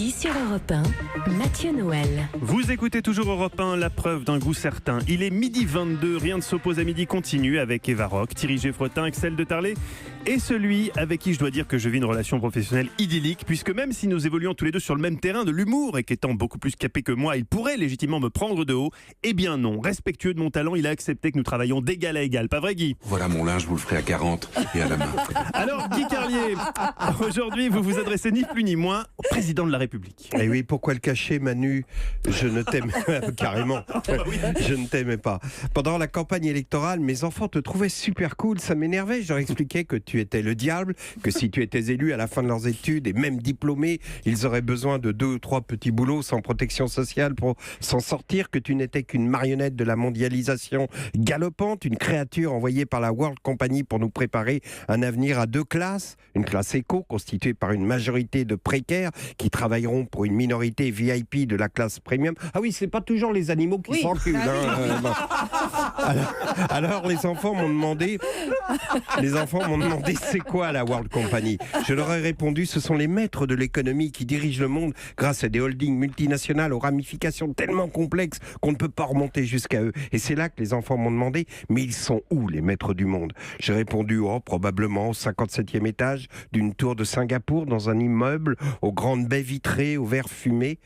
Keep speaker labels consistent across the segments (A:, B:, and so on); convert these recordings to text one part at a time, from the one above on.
A: midi sur Europe 1, Mathieu Noël.
B: Vous écoutez toujours Europe 1, la preuve d'un goût certain. Il est midi 22, rien ne s'oppose à midi continue avec Eva Rock, Thierry Geffrotin, Axel de Tarlet et celui avec qui je dois dire que je vis une relation professionnelle idyllique, puisque même si nous évoluons tous les deux sur le même terrain de l'humour et qu'étant beaucoup plus capé que moi, il pourrait légitimement me prendre de haut, eh bien non, respectueux de mon talent, il a accepté que nous travaillions d'égal à égal, pas vrai Guy?
C: Voilà mon linge, vous le ferez à 40 et à la main.
B: Alors Guy Carlier, aujourd'hui vous vous adressez ni plus ni moins au président de la République.
D: Et oui, pourquoi le cacher, Manu? Je ne t'aime carrément. Je ne t'aimais pas. Pendant la campagne électorale, mes enfants te trouvaient super cool. Ça m'énervait. Je leur expliquais que tu étais le diable, que si tu étais élu à la fin de leurs études et même diplômé, ils auraient besoin de 2 ou 3 petits boulots sans protection sociale pour s'en sortir, que tu n'étais qu'une marionnette de la mondialisation galopante, une créature envoyée par la World Company pour nous préparer un avenir à 2 classes. Une classe éco constituée par une majorité de précaires qui travailleront pour une minorité VIP de la classe premium. Ah oui, c'est pas toujours les animaux qui s'enculent. Alors les enfants m'ont demandé c'est quoi la World Company? Je leur ai répondu, ce sont les maîtres de l'économie qui dirigent le monde grâce à des holdings multinationales aux ramifications tellement complexes qu'on ne peut pas remonter jusqu'à eux. Et c'est là que les enfants m'ont demandé, mais ils sont où les maîtres du monde? J'ai répondu, probablement au 57e étage d'une tour de Singapour, dans un immeuble aux grandes baies vitrées, aux verres fumés.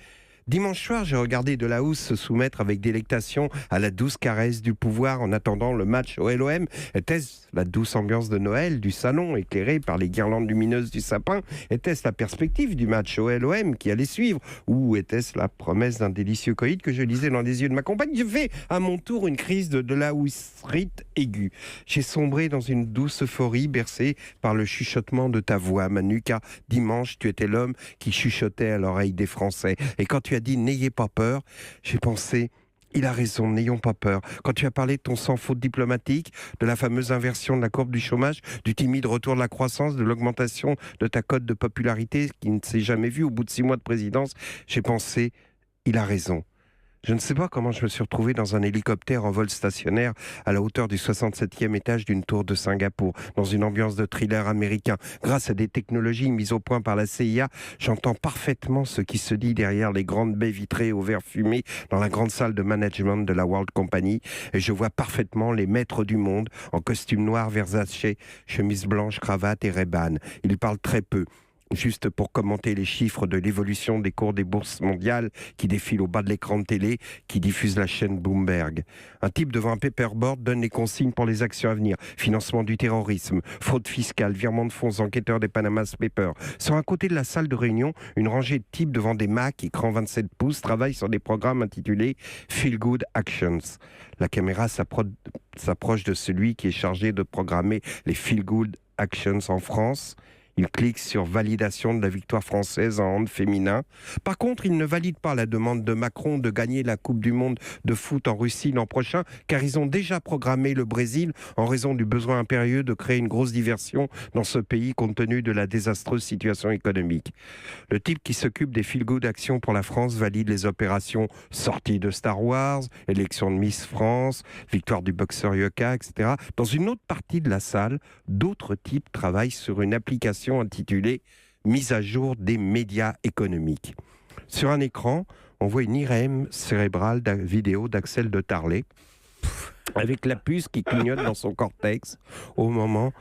D: Dimanche soir, j'ai regardé Delahousse se soumettre avec délectation à la douce caresse du pouvoir en attendant le match au LOM. Était-ce la douce ambiance de Noël du salon éclairé par les guirlandes lumineuses du sapin? Était-ce la perspective du match au LOM qui allait suivre? Ou était-ce la promesse d'un délicieux coït que je lisais dans les yeux de ma compagne? Je fais à mon tour une crise de Delahousserite aiguë. J'ai sombré dans une douce euphorie bercée par le chuchotement de ta voix, Manu, car dimanche, tu étais l'homme qui chuchotait à l'oreille des Français. Et quand tu as dit « n'ayez pas peur », j'ai pensé « il a raison, n'ayons pas peur ». Quand tu as parlé de ton sans-faute diplomatique, de la fameuse inversion de la courbe du chômage, du timide retour de la croissance, de l'augmentation de ta cote de popularité qui ne s'est jamais vue au bout de 6 mois de présidence, j'ai pensé « il a raison ». Je ne sais pas comment je me suis retrouvé dans un hélicoptère en vol stationnaire à la hauteur du 67e étage d'une tour de Singapour, dans une ambiance de thriller américain. Grâce à des technologies mises au point par la CIA, j'entends parfaitement ce qui se dit derrière les grandes baies vitrées aux verres fumés dans la grande salle de management de la World Company. Et je vois parfaitement les maîtres du monde en costume noir Versace, chemise blanche, cravate et Ray-Ban. Ils parlent très peu. Juste pour commenter les chiffres de l'évolution des cours des bourses mondiales qui défilent au bas de l'écran de télé qui diffuse la chaîne Bloomberg. Un type devant un paperboard donne les consignes pour les actions à venir. Financement du terrorisme, fraude fiscale, virement de fonds, enquêteurs des Panama Papers. Sur un côté de la salle de réunion, une rangée de types devant des Macs, écran 27 pouces, travaillent sur des programmes intitulés Feel Good Actions. La caméra s'approche de celui qui est chargé de programmer les Feel Good Actions en France. Il clique sur validation de la victoire française en hand féminin. Par contre, il ne valide pas la demande de Macron de gagner la Coupe du Monde de foot en Russie l'an prochain, car ils ont déjà programmé le Brésil en raison du besoin impérieux de créer une grosse diversion dans ce pays compte tenu de la désastreuse situation économique. Le type qui s'occupe des feel-good actions pour la France valide les opérations sortie de Star Wars, élection de Miss France, victoire du boxeur Yoka, etc. Dans une autre partie de la salle, d'autres types travaillent sur une application intitulée « Mise à jour des médias économiques ». Sur un écran, on voit une IRM cérébrale vidéo d'Axel de Tarlet avec la puce qui clignote dans son cortex au moment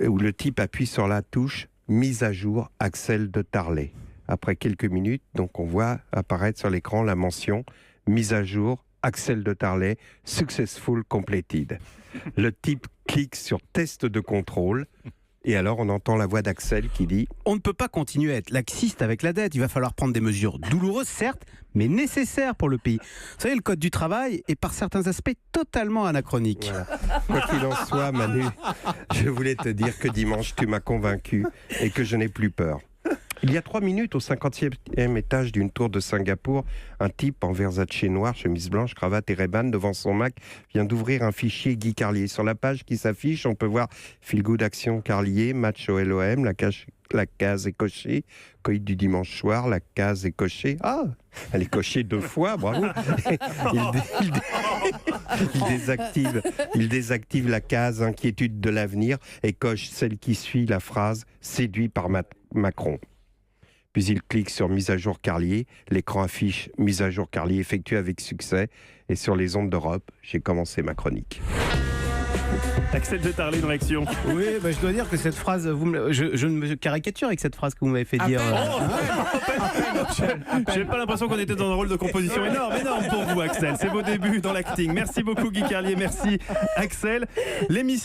D: où le type appuie sur la touche « Mise à jour Axel de Tarlet ». Après quelques minutes, donc on voit apparaître sur l'écran la mention « Mise à jour Axel de Tarlet, successful completed ». Le type clique sur « Test de contrôle ». Et alors, on entend la voix d'Axel qui dit «
E: On ne peut pas continuer à être laxiste avec la dette. Il va falloir prendre des mesures douloureuses, certes, mais nécessaires pour le pays. » Vous savez, le Code du travail est par certains aspects totalement anachronique.
D: Voilà. Quoi qu'il en soit, Manu, je voulais te dire que dimanche, tu m'as convaincu et que je n'ai plus peur. Il y a 3 minutes, au 50e étage d'une tour de Singapour, un type en Versace noir, chemise blanche, cravate et Ray-Ban devant son Mac vient d'ouvrir un fichier Guy Carlier. Sur la page qui s'affiche, on peut voir Feel Good Action Carlier, match au LOM, la case est cochée, coït du dimanche soir, la case est cochée. Ah, elle est cochée 2 fois, bravo. Il désactive la case inquiétude de l'avenir et coche celle qui suit la phrase séduit par Macron. Puis il clique sur mise à jour Carlier. L'écran affiche mise à jour Carlier effectuée avec succès. Et sur les ondes d'Europe, j'ai commencé ma chronique.
B: Axel de Tarlé, une réaction.
E: Oui, je dois dire que cette phrase, je me caricature avec cette phrase que vous m'avez fait dire.
B: J'ai pas l'impression qu'on était dans un rôle de composition énorme pour vous, Axel. C'est vos débuts dans l'acting. Merci beaucoup, Guy Carlier. Merci, Axel. L'émission